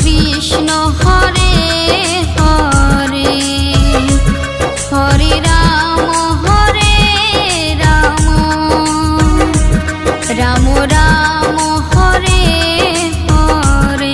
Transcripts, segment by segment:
কৃষ্ণ হরে হরে, হরে রাম রাম রাম হরে হরে।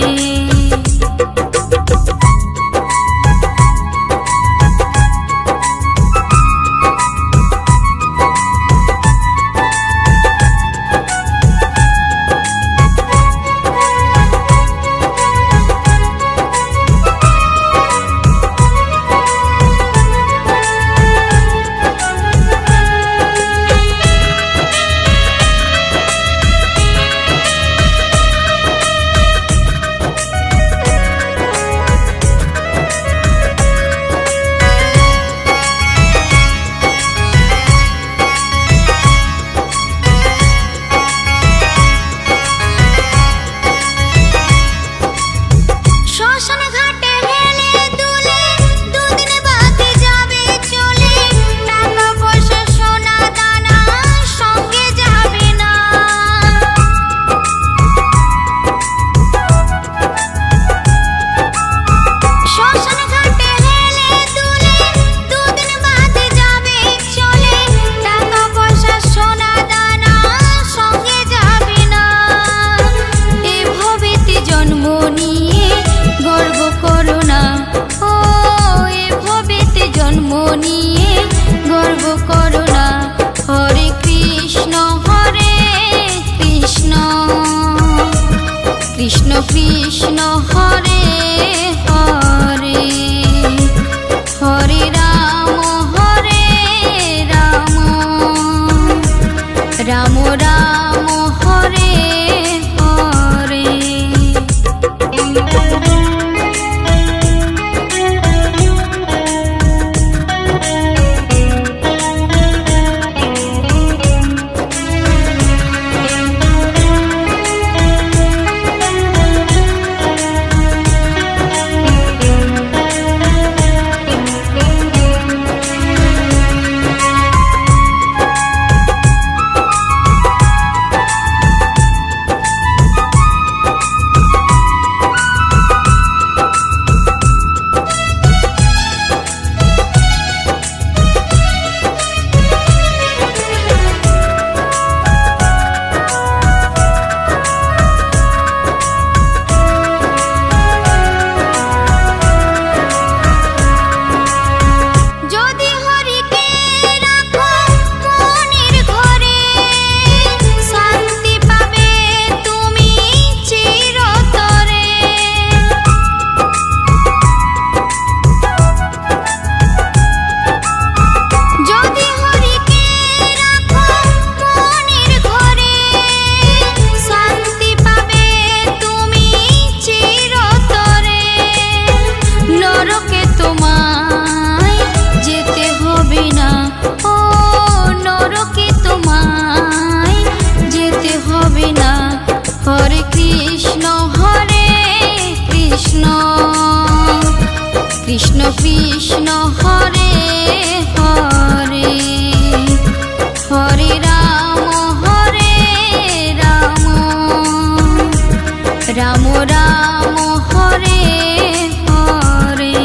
কৃষ্ণ কৃষ্ণ হরে হরে, হরে রাম রাম রাম হরে হরে। কৃষ্ণ কৃষ্ণ হরে হরে, হরে রাম রাম রাম হরে হরে।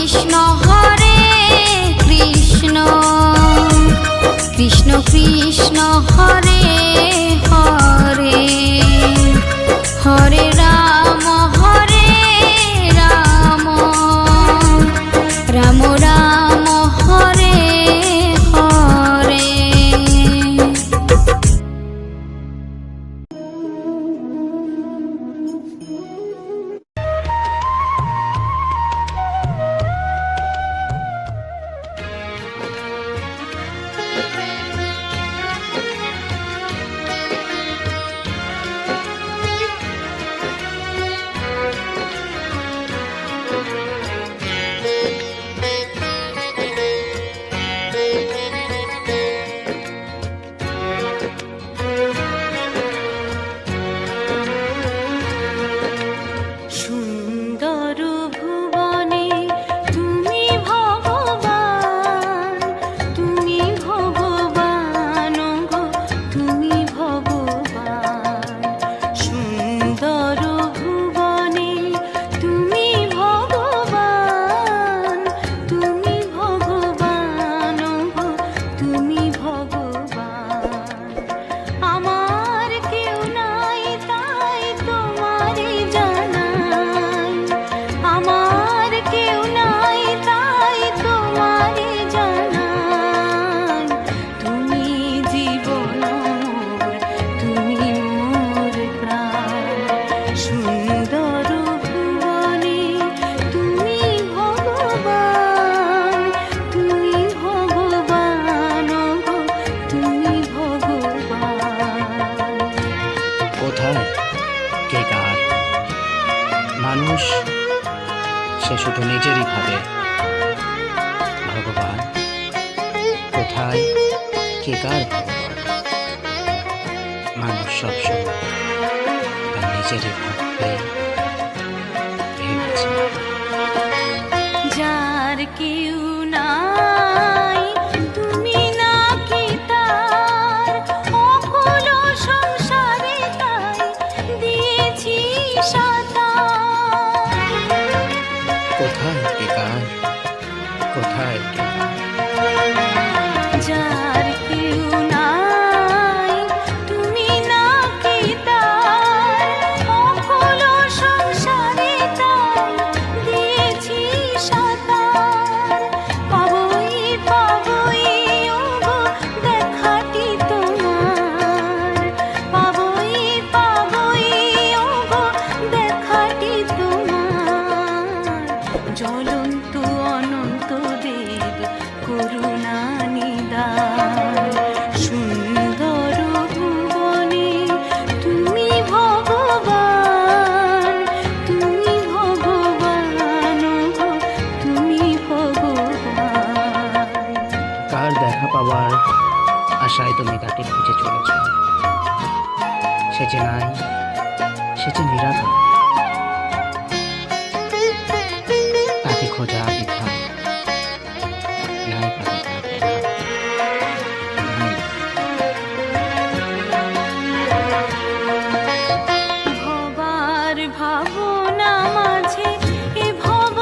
কৃষ্ণ হরে কৃষ্ণ কৃষ্ণ কৃষ্ণ হরে হরে হরে রাম রাম রাম হরে হরে। মানুষ সে শুধু নিজেরই ভাবে। ভগবান কোথায়, কে কার ভগবান? মানুষ সবসময় তার নিজেরই ভাববে, ভেবেছে। যার কেউ নাই তুমি নাকি তার, অকুল সংসারে তাই দিয়েছি সাঁতার। কোথায় কে কার, কোথায় কে কার? যার কেউ নাই তুমি নাকি তার, অকুল সংসারে তাই দিয়েছি সাঁতার। পাবই পাবই ওগো দেখাটি তোমার, পাবই পাবই ওগো দেখাটি তোমার। জ্বলন্ত অনন্ত দেব করুণা নিদান, সুন্দর ভুবনে তুমি ভগবান, তুমি ভগবান গো, তুমি ভগবান। কার দেখা পাওয়ার আশায় তুমি তাকে খুঁজে চলেছ? সে যে নাই, সে যে নিরাকার, তাকে খোঁজা বৃথা। নাই পাবে তাকে আর, নাই। ভবার ভাবনা মাঝে এ ভব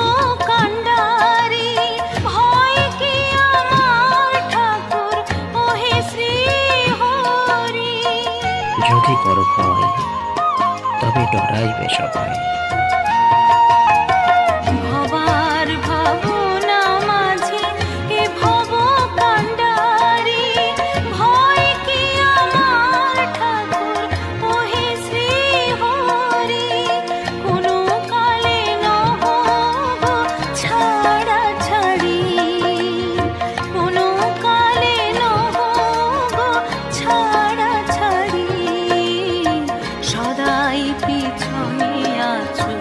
কান্ডারি, ভয় কি আমার ঠাকুর ওহে শ্রী হরি। যদি করো ভয় তবে ডরাইবে সবাই। ভবার ভাবনা মাঝে এ ভব কান্ডারি, ভয় কি আমার ঠাকুর ওহে শ্রী হরি। কোনো কালে নহ গো ছাড়া ছাড়ি, কোনো কালে নহ গো ছাড়া ছাড়ি। সদাই পিছনে আছো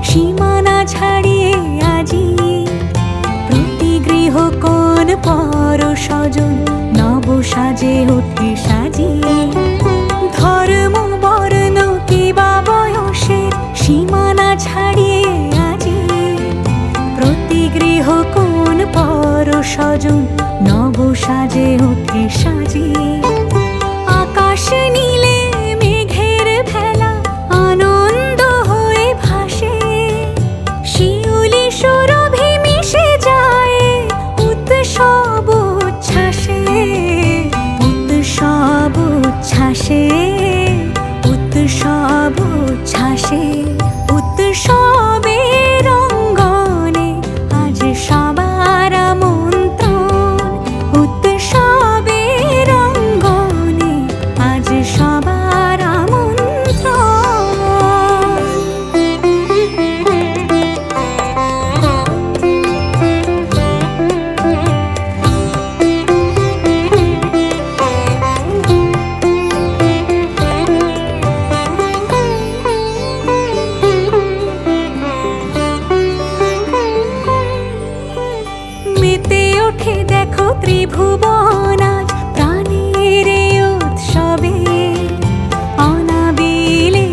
সীমানা ছাড়িয়ে আজি প্রতি গৃহ কোন পর স্বজন নব সাজে ওঠে সাজিয়ে। ধর্ম বর্ণ কিবা বয়সের সীমানা ছাড়িয়ে আজি প্রতি গৃহ কোন পর স্বজন নব সাজে ওঠে সাজিয়ে। আকাশ নীলে মেঘের ভেলা আনন্দ হয়ে ভাসে, শিউলি সুরভি মিশে যায় উৎসব উচ্ছ্বাসে, উৎসব উচ্ছ্বাসে, উৎসব উচ্ছ্বাসে। উৎসবের অঙ্গনে আজ সবার আমন্ত্রণ, উৎসবের অঙ্গনে আজ সবার মেতে ওঠে দেখো ত্রিভুবন আজ প্রাণের এই উৎসবে। অনাবিলে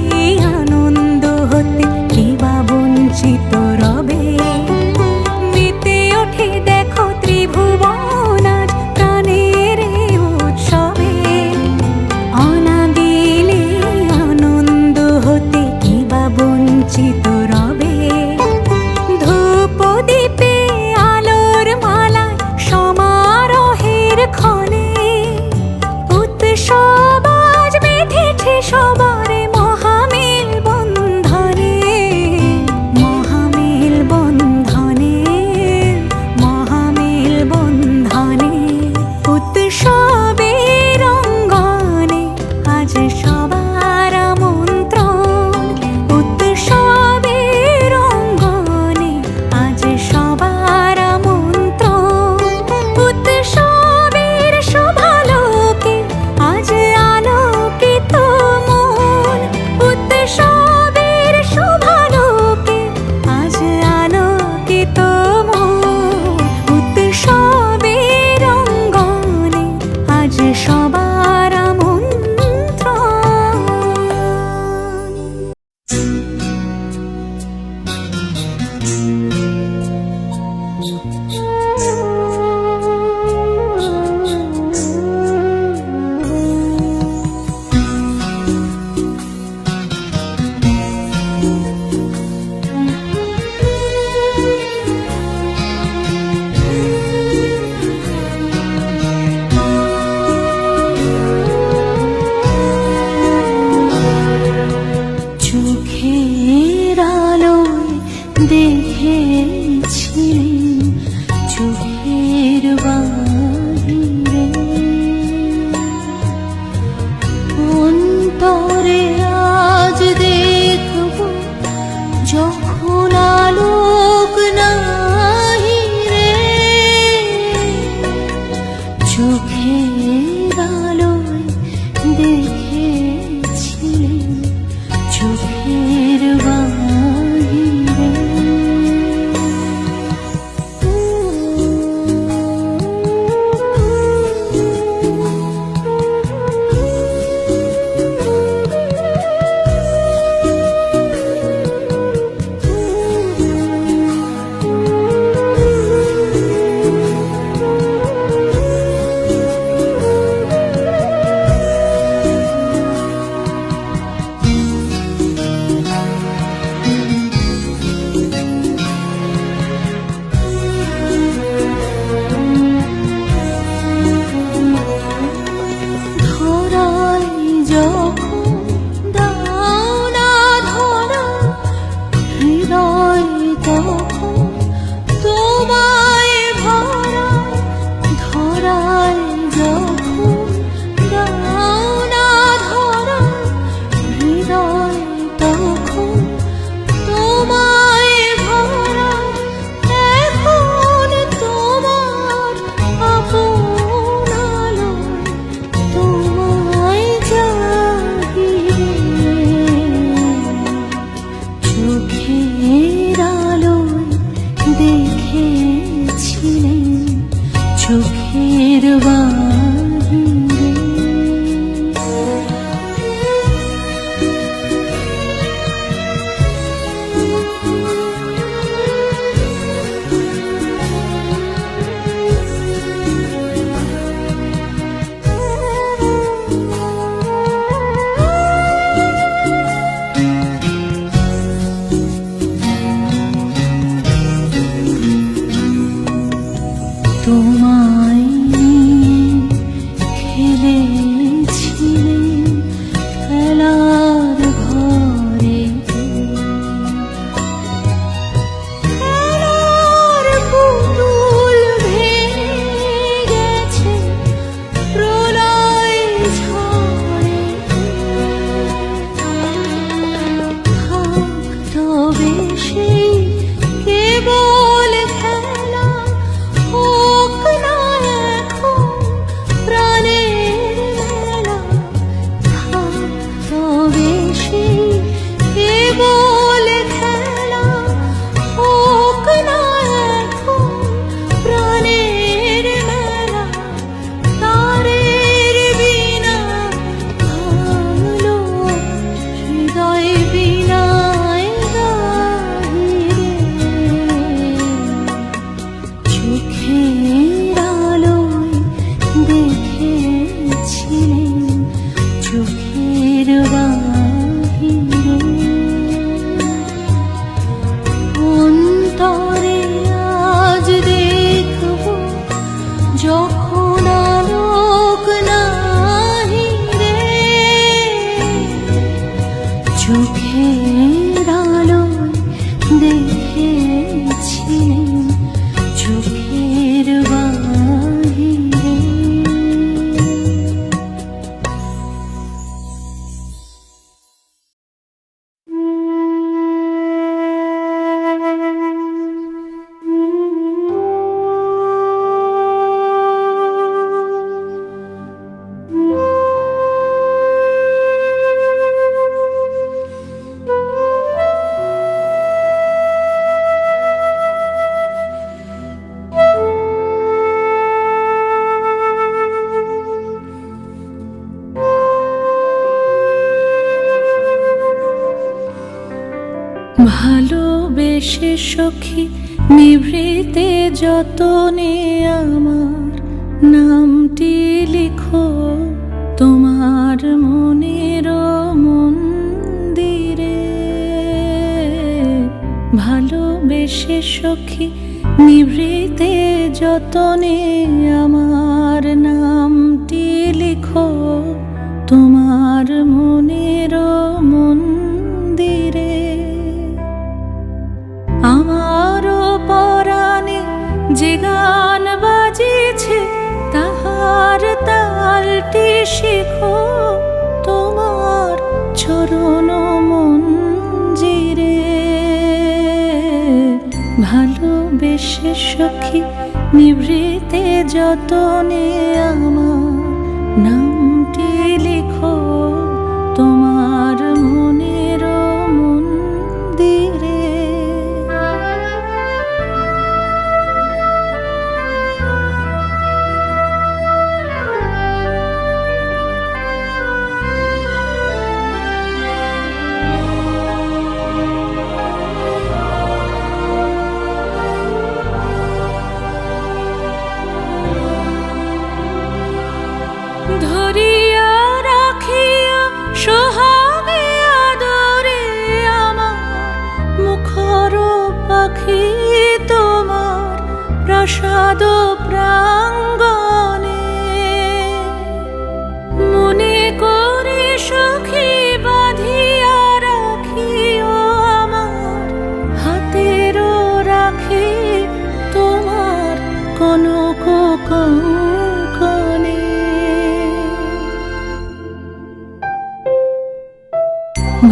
আনন্দ হতে কিবা বঞ্চিত রবে। মেতে ওঠে দেখো ত্রিভুবন আজ প্রাণের এই উৎসবে। অনাবিলে আনন্দ হতে কিবা বঞ্চিত রবে। ধূপ দীপে আলোর মালায় সমারোহের ক্ষণে উৎসব আজ বেঁধেছে সবার মহামেল বন্ধনে, মহামেল বন্ধনে, মহামেল বন্ধনে। উৎসবের অঙ্গনে আজ সবার আমন্ত্রণ, উৎসবের অঙ্গনে আজ সবার আমন্ত্রণ। উৎসবের শোভালোকে আজ আলোকিত মন, উৎসবের শোভালোকে আজ আলোকিত মন। উৎসবের অঙ্গনে আজ সবার আমন্ত্রণ। চোখের আলোয় দেখেছিলেন চোখের বাহিরে, অন্তরে আজ দেখব যখন আলোক নাহি রে। চোখের আলোয় দেখেছিলেন চোখের বাহিরে। চোখে ভালোবেসেই কেবল খেলা হোক না এখন প্রাণের মেলা। ভালোবেসেই কেবল খেলা হোক না এখন প্রাণের মেলা। তারের বিনা ভালো হৃদয় বিনায় গাহিরে। চোখের আলোয় দেখেছিলেন চোখের বাহিরে। অন্তরে আজ দেখব যখন আলোক নাহি রে। চোখের আলোয় দেখেছিলেন চোখের বাহিরে। ভালোবেসে সখী নিভৃতে যতনে আমার নামটি লিখো তোমার মনের মন্দিরে। ভালোবেসে সখী নিভৃতে যতনে আমার নামটি লিখো তোমার মনের মন্দিরে। আমারও পরাণে যে গান বাজিছে তাহার তালটি শিখো তোমার চরণ মঞ্জিরে। ভালোবেসে সখী নিভৃতে যতনে আমার নামটি লিখো তোমার মনের মন্দিরে। ধরিয়া রাখিয়া সোহাগে আদরে আমার মুখর পাখি তোমার প্রাসাদ প্রাঙ্গণে। মনে করে সখী বাঁধিয়া রাখিও আমার হাতের রাখি তোমার কনক কঙ্কণে।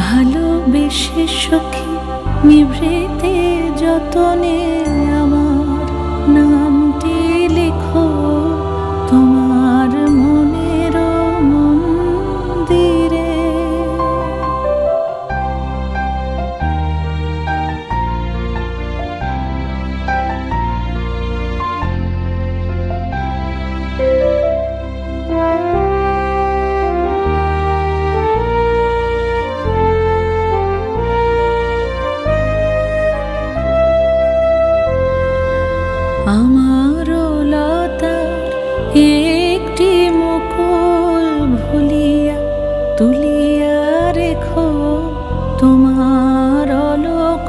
ভালোবেসে সখী নিভৃতে যতনে আমার নামটি লিখো তোমার মনের মন্দিরে। আমার লতার একটি মুকুল ভুলিয়া তুলিয়া রেখো তোমার অলোক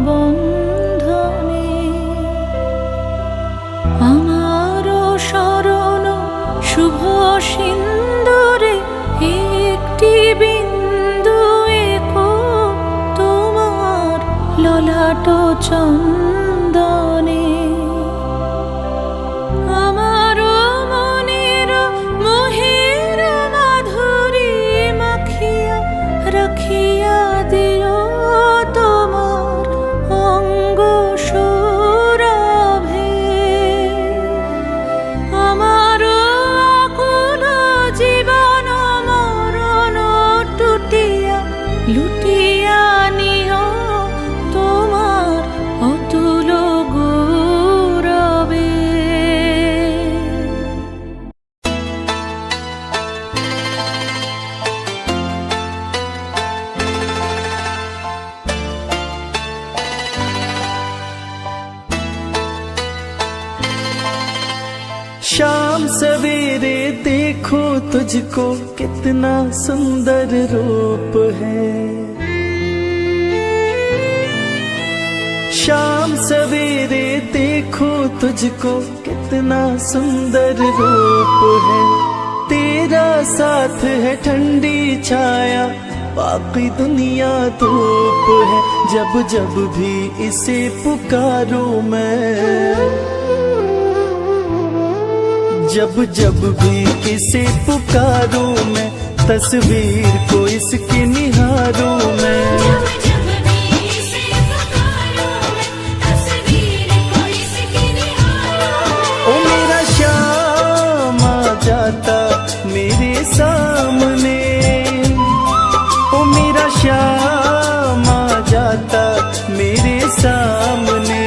বন্ধনে। আমার শরণ শুভ সিন্দুরে একটি বিন্দু এঁকো তোমার ললাট চন্দনে। আমার মনের মোহের মাধুরী মাখিয়া রাখিয়া দিও তোমার सवेरे देखो तुझको कितना सुंदर रूप है। शाम सवेरे देखो तुझको कितना सुंदर रूप है। तेरा साथ है ठंडी छाया, बाकी दुनिया धूप है। जब जब भी इसे पुकारूं मैं, जब जब भी इसे पुकारूं मैं, तस्वीर को इसकी निहारूं मैं। ओ मेरा श्याम आ जाता मेरे सामने, ओ मेरा श्याम आ जाता मेरे सामने।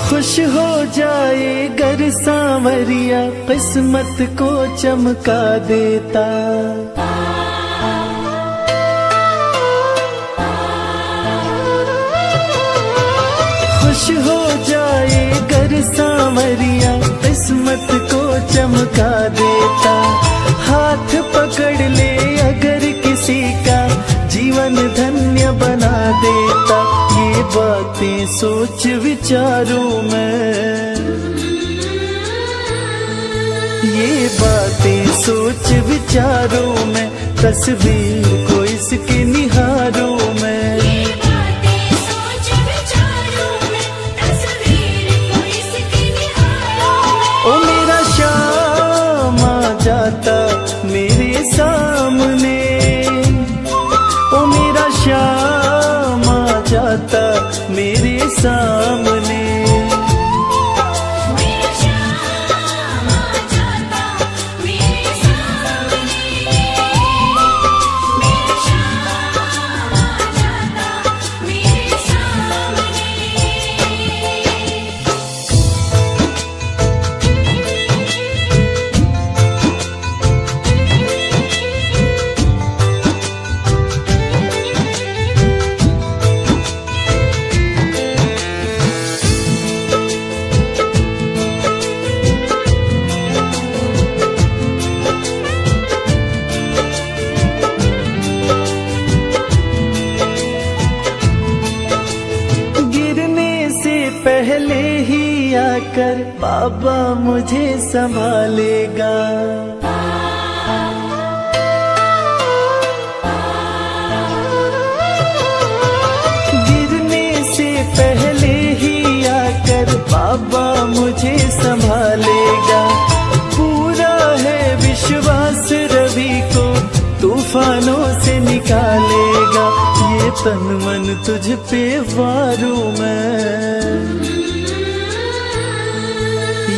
खुश हो जाए गर सांवरिया, किस्मत को चमका देता। खुश हो जाए गर सांवरिया, किस्मत को चमका देता। हाथ पकड़ ले अगर किसी का, जीवन धन्य बना देता। ये बातें सोच विचारूं मैं, ये बातें सोच विचारूं मैं, तस्वीर को इसकी निहारूं मैं। ओ मेरा श्याम आ जाता मेरे सामने, ओ मेरा श्याम आ जाता मेरे सामने। पहले ही आकर बाबा मुझे संभालेगा। गिरने से पहले ही आकर बाबा मुझे संभालेगा। पूरा है विश्वास रवि को तूफानों से निकालेगा। ये तन मन तुझ पे वारूं मैं,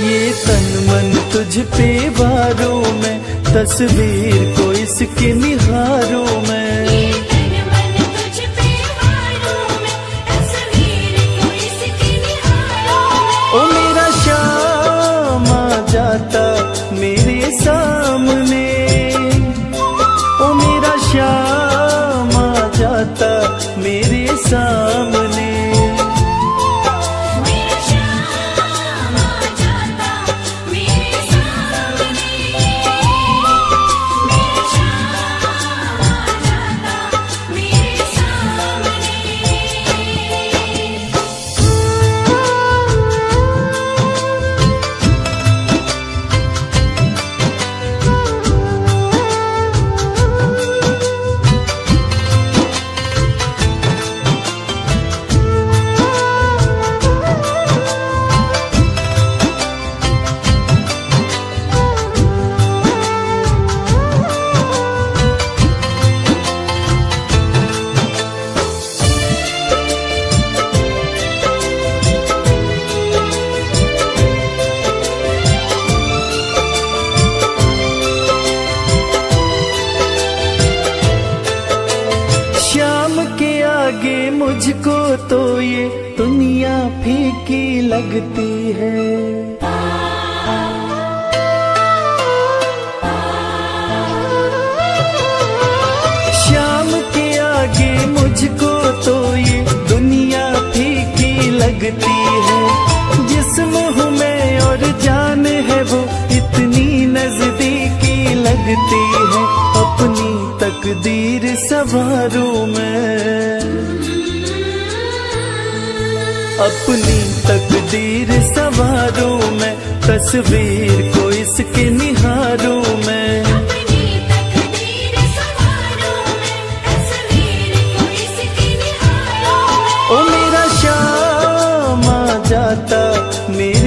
ये तन मन तुझ पे वारूं मैं, तस्वीर को इसकी निहारूं मैं। ओ मेरा श्याम आ जाता मेरे सामने, ओ मेरा श्याम आ जाता मेरे सामने। लगती है। शाम के आगे मुझको तो ये दुनिया फीकी लगती है। जिस्म हूँ मैं और जान है वो इतनी नजदीकी लगती है। अपनी तकदीर संवारूं मैं, अपनी तकदीर संवारूं मैं, तस्वीर को इसकी निहारूं मैं। ओ मेरा शाम आ जाता, मेरा